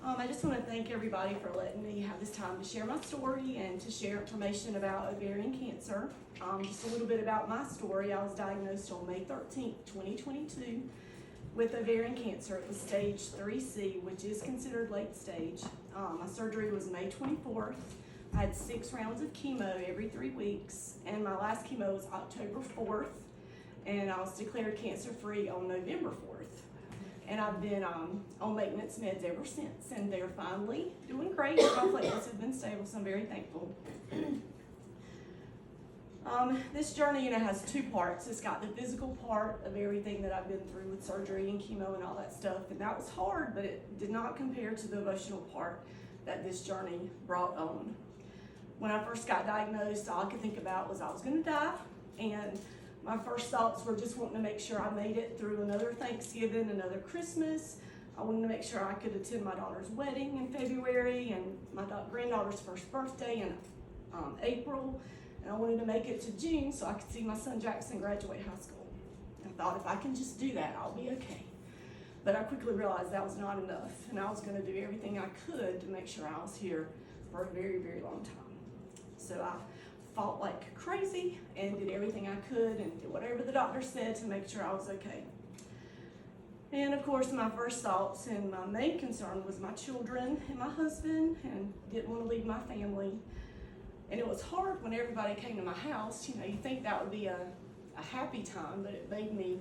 I just want to thank everybody for letting me have this time to share my story and to share information about ovarian cancer. Just a little bit about my story. I was diagnosed on May 13th, 2022 with ovarian cancer. It was stage 3C, which is considered late stage. My surgery was May 24th. I had 6 rounds of chemo every 3 weeks, and my last chemo was October 4th, and I was declared cancer-free on November 4th. And I've been on maintenance meds ever since, and they're finally doing great. My platelets have been stable, so I'm very thankful. This journey, has 2 parts. It's got the physical part of everything that I've been through with surgery and chemo and all that stuff, and that was hard, but it did not compare to the emotional part that this journey brought on. When I first got diagnosed, all I could think about was I was going to die, and my first thoughts were just wanting to make sure I made it through another Thanksgiving, another Christmas. I wanted to make sure I could attend my daughter's wedding in February and my granddaughter's first birthday in April. And I wanted to make it to June so I could see my son Jackson graduate high school. I thought if I can just do that, I'll be okay. But I quickly realized that was not enough, and I was going to do everything I could to make sure I was here for a very, very long time. So I fought like crazy and did everything I could and did whatever the doctor said to make sure I was okay. And of course, my first thoughts and my main concern was my children and my husband, and didn't want to leave my family. And it was hard when everybody came to my house. You think that would be a happy time, but it made me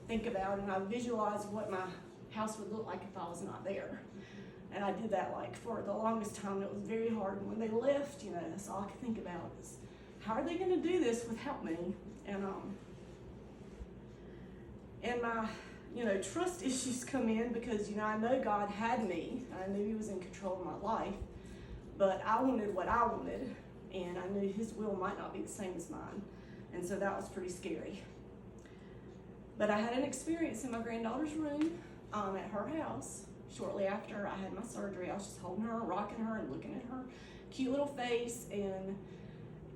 think about, and I visualized what my house would look like if I was not there. And I did that for the longest time. It was very hard. And when they left, that's all I could think about is, how are they going to do this without me? And my, trust issues come in because, I know God had me. I knew He was in control of my life, but I wanted what I wanted, and I knew His will might not be the same as mine. And so that was pretty scary. But I had an experience in my granddaughter's room at her house. Shortly after I had my surgery, I was just holding her, rocking her, and looking at her cute little face, and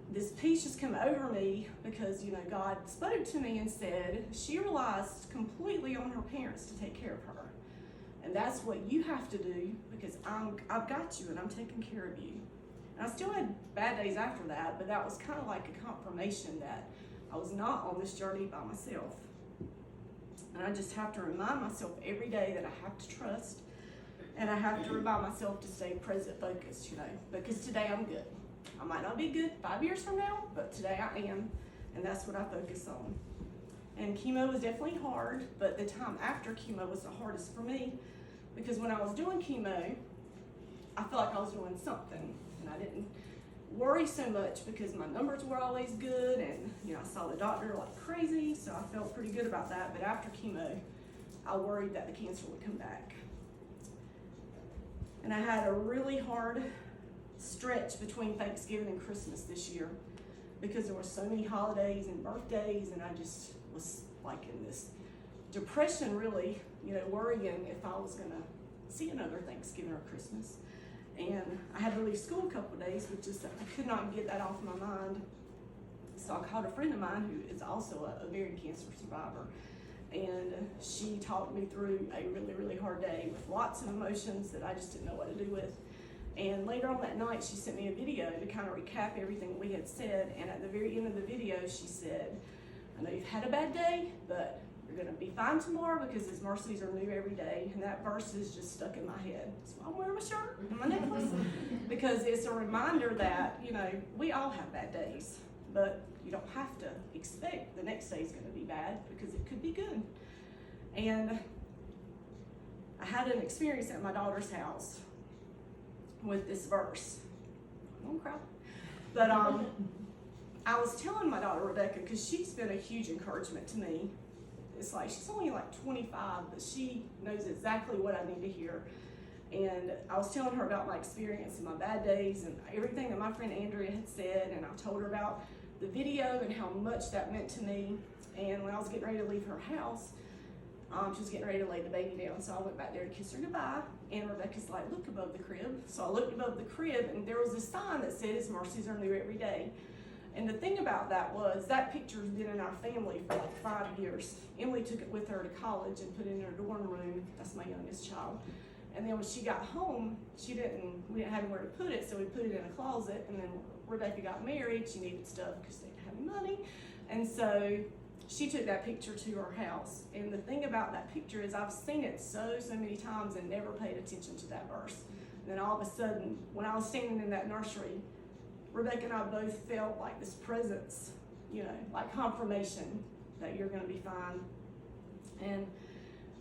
this peace just came over me because, God spoke to me and said, she relies completely on her parents to take care of her. And that's what you have to do, because I've got you and I'm taking care of you. And I still had bad days after that, but that was kind of like a confirmation that I was not on this journey by myself. And I just have to remind myself every day that I have to trust, and I have to remind myself to stay present focused, because today I'm good. I might not be good 5 years from now, but today I am, and that's what I focus on. And chemo was definitely hard, but the time after chemo was the hardest for me, because when I was doing chemo, I felt like I was doing something, and I didn't worry so much because my numbers were always good, and I saw the doctor like crazy, so I felt pretty good about that. But after chemo, I worried that the cancer would come back. And I had a really hard stretch between Thanksgiving and Christmas this year because there were so many holidays and birthdays, and I just was like in this depression, really, worrying if I was gonna see another Thanksgiving or Christmas. And I had to leave school a couple of days, which is, I could not get that off my mind. So I called a friend of mine who is also a ovarian cancer survivor, and she talked me through a really, really hard day with lots of emotions that I just didn't know what to do with. And later on that night, she sent me a video to kind of recap everything we had said. And at the very end of the video, she said, I know you've had a bad day, but you're going to be fine tomorrow because His mercies are new every day. And that verse is just stuck in my head. So I'm wearing my shirt and my necklace because it's a reminder that, we all have bad days, but you don't have to expect the next day is going to be bad because it could be good. And I had an experience at my daughter's house with this verse. I don't cry. But I was telling my daughter Rebecca, because she's been a huge encouragement to me. It's like she's only 25, but she knows exactly what I need to hear. And I was telling her about my experience and my bad days and everything that my friend Andrea had said, and I told her about the video and how much that meant to me. And when I was getting ready to leave her house, she was getting ready to lay the baby down, so I went back there to kiss her goodbye, and Rebecca's like, look above the crib. So I looked above the crib, and there was a sign that said His mercies are new every day. And the thing about that was that picture's been in our family for like 5 years. Emily took it with her to college and put it in her dorm room. That's my youngest child. And then when she got home, we didn't have anywhere to put it, so we put it in a closet. And then Rebecca got married. She needed stuff because they didn't have any money. And so she took that picture to her house. And the thing about that picture is I've seen it so many times and never paid attention to that verse. And then all of a sudden, when I was standing in that nursery, Rebecca and I both felt like this presence, like confirmation that you're going to be fine. And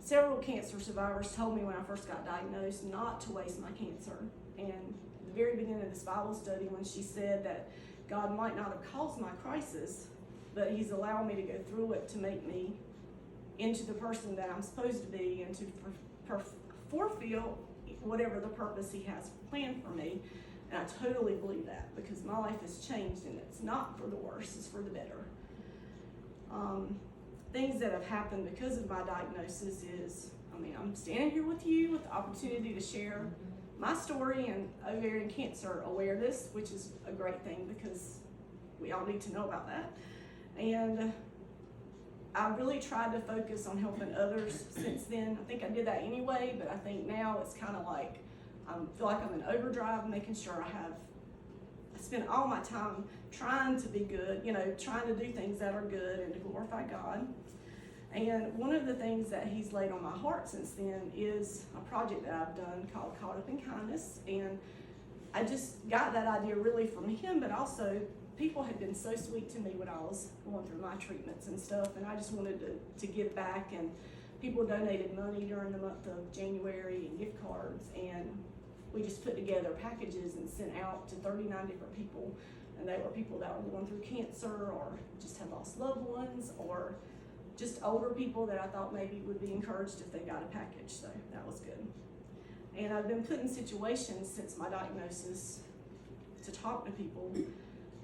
several cancer survivors told me when I first got diagnosed not to waste my cancer. And at the very beginning of this Bible study, when she said that God might not have caused my crisis, but He's allowing me to go through it to make me into the person that I'm supposed to be and to fulfill whatever the purpose He has planned for me. And I totally believe that because my life has changed and it's not for the worse, it's for the better. Things that have happened because of my diagnosis is, I'm standing here with you with the opportunity to share my story and ovarian cancer awareness, which is a great thing because we all need to know about that. And I really tried to focus on helping others since then. I think I did that anyway, but I think now it's kind of like, I feel like I'm in overdrive, making sure I spend all my time trying to be good, trying to do things that are good and to glorify God. And one of the things that He's laid on my heart since then is a project that I've done called Caught Up in Kindness. And I just got that idea really from Him, but also people had been so sweet to me when I was going through my treatments and stuff, and I just wanted to give back. And people donated money during the month of January and gift cards, and we just put together packages and sent out to 39 different people. And they were people that were going through cancer or just had lost loved ones or just older people that I thought maybe would be encouraged if they got a package. So that was good. And I've been put in situations since my diagnosis to talk to people,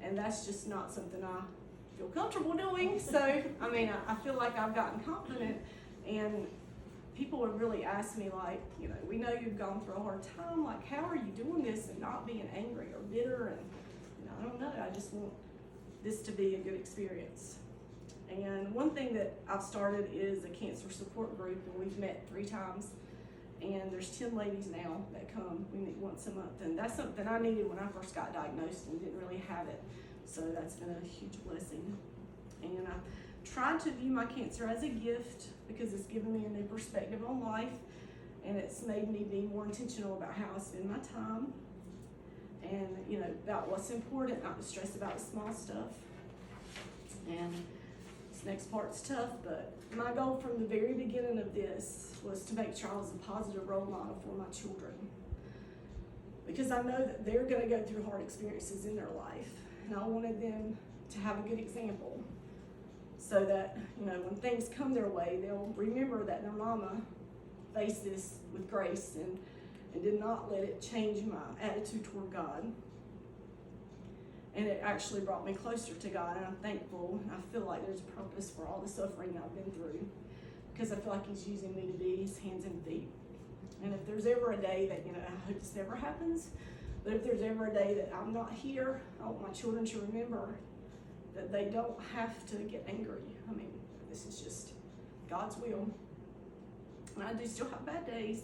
and that's just not something I feel comfortable doing. So, I feel like I've gotten confident, and people would really ask me, like, we know you've gone through a hard time, like, how are you doing this and not being angry or bitter? And I don't know, I just want this to be a good experience. And one thing that I've started is a cancer support group, and we've met 3 times. And there's 10 ladies now that come. We meet once a month, and that's something I needed when I first got diagnosed and didn't really have it. So that's been a huge blessing. And I tried to view my cancer as a gift because it's given me a new perspective on life, and it's made me be more intentional about how I spend my time and, about what's important, not to stress about the small stuff. And this next part's tough, but my goal from the very beginning of this was to make Charles a positive role model for my children, because I know that they're going to go through hard experiences in their life, and I wanted them to have a good example so that, when things come their way, they'll remember that their mama faced this with grace and did not let it change my attitude toward God. And it actually brought me closer to God, and I'm thankful. I feel like there's a purpose for all the suffering I've been through, because I feel like He's using me to be His hands and feet. And if there's ever a day that, I hope this never happens, but if there's ever a day that I'm not here, I want my children to remember that they don't have to get angry. This is just God's will. And I do still have bad days,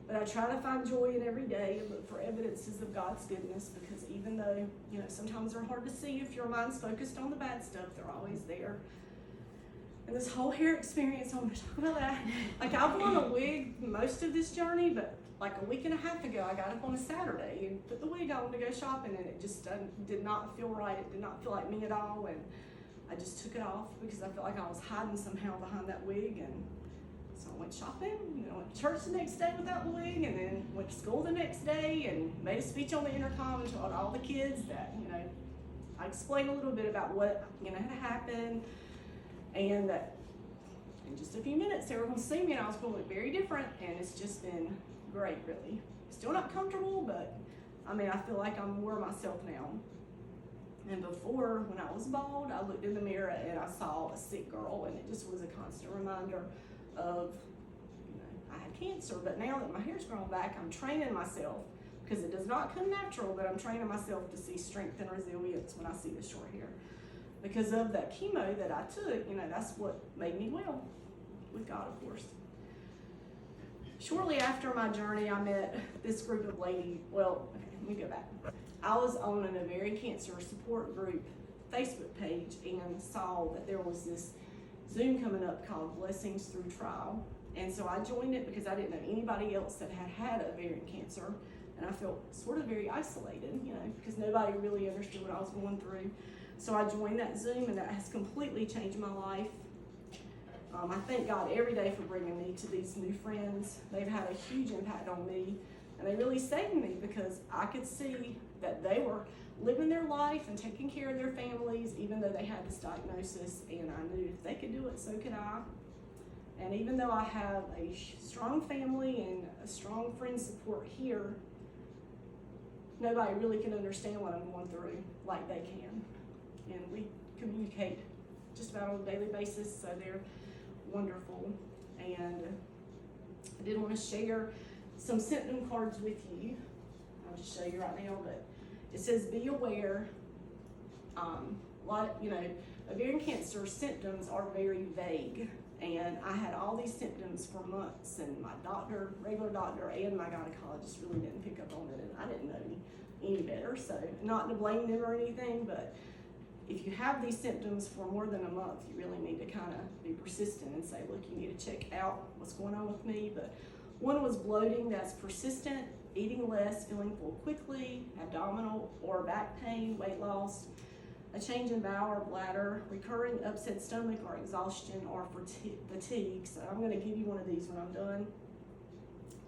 but I try to find joy in every day and look for evidences of God's goodness, because even though, sometimes they're hard to see if your mind's focused on the bad stuff, they're always there. And this whole hair experience, I'm going to talk about that. Like, I've worn a wig most of this journey, but like a week and a half ago, I got up on a Saturday and put the wig on to go shopping, and it just did not feel right. It did not feel like me at all, and I just took it off because I felt like I was hiding somehow behind that wig. And so I went shopping, went to church the next day without the wig, and then went to school the next day and made a speech on the intercom and told all the kids that, I explained a little bit about what, had happened, and that in just a few minutes they were going to see me and I was going to look very different, and it's just been great, really. Still not comfortable, but I feel like I'm more myself now. And before, when I was bald, I looked in the mirror and I saw a sick girl, and it just was a constant reminder of, I had cancer. But now that my hair's grown back, I'm training myself, because because it does not come natural, but I'm training myself to see strength and resilience when I see the short hair. Because of that chemo that I took, that's what made me well, with God, of course. Shortly after my journey, I met this group of ladies. Well, okay, let me go back. I was on an ovarian cancer support group Facebook page and saw that there was this Zoom coming up called Blessings Through Trial. And so I joined it because I didn't know anybody else that had ovarian cancer. And I felt sort of very isolated, because nobody really understood what I was going through. So I joined that Zoom, and that has completely changed my life. I thank God every day for bringing me to these new friends. They've had a huge impact on me, and they really saved me because I could see that they were living their life and taking care of their families, even though they had this diagnosis, and I knew if they could do it, so could I. And even though I have a strong family and a strong friend support here, nobody really can understand what I'm going through like they can. And we communicate just about on a daily basis, so they're wonderful. And I did want to share some symptom cards with you. I'll just show you right now, but it says be aware. Ovarian cancer symptoms are very vague, and I had all these symptoms for months, and my doctor, regular doctor, and my gynecologist really didn't pick up on it, and I didn't know any better. So not to blame them or anything, but if you have these symptoms for more than a month, you really need to kind of be persistent and say, look, you need to check out what's going on with me. But one was bloating that's persistent, eating less, feeling full quickly, abdominal or back pain, weight loss, a change in bowel or bladder, recurring upset stomach or exhaustion or fatigue. So I'm going to give you one of these when I'm done,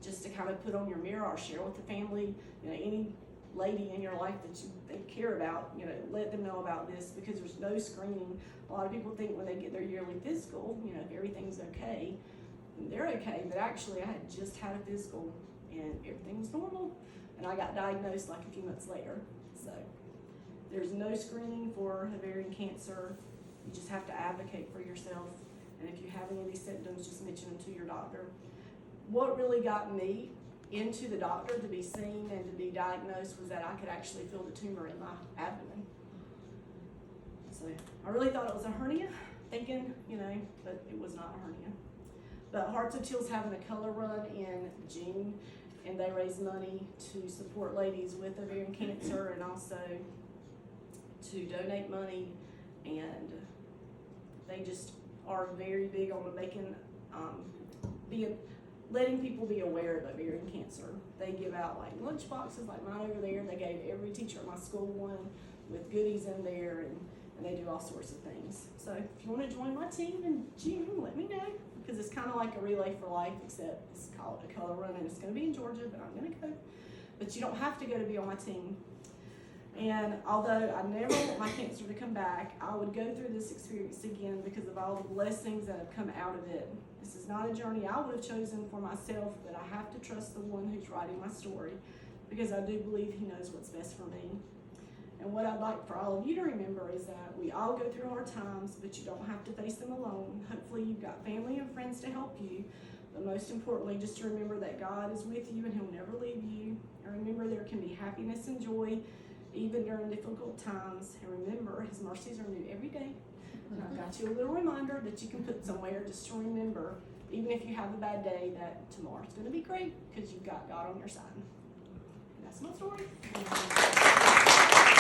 just to kind of put on your mirror or share with the family, any lady in your life that they care about, let them know about this, because there's no screening. A lot of people think when they get their yearly physical, everything's okay, and they're okay, but actually I had just had a physical and everything was normal, and I got diagnosed like a few months later. So there's no screening for ovarian cancer. You just have to advocate for yourself, and if you have any of these symptoms, just mention them to your doctor. What really got me into the doctor to be seen and to be diagnosed was that I could actually feel the tumor in my abdomen. So I really thought it was a hernia, thinking, but it was not a hernia. But Hearts of Teal's having a color run in June, and they raise money to support ladies with ovarian cancer and also to donate money, and they just are very big on making, letting people be aware of ovarian cancer. They give out like lunch boxes like mine over there. They gave every teacher at my school one with goodies in there, and they do all sorts of things. So if you want to join my team in June, let me know, because it's kind of like a relay for life, except it's called a color run, and it's going to be in Georgia, but I'm going to go. But you don't have to go to be on my team. And although I never want my cancer to come back, I would go through this experience again because of all the blessings that have come out of it. This is not a journey I would have chosen for myself, but I have to trust the one who's writing my story, because I do believe he knows what's best for me. And what I'd like for all of you to remember is that we all go through hard times, but you don't have to face them alone. Hopefully you've got family and friends to help you, but most importantly, just to remember that God is with you and he'll never leave you. And remember, there can be happiness and joy even during difficult times. And remember, his mercies are new every day. And I've got you a little reminder that you can put somewhere just to remember, even if you have a bad day, that tomorrow's going to be great because you've got God on your side. And that's my story.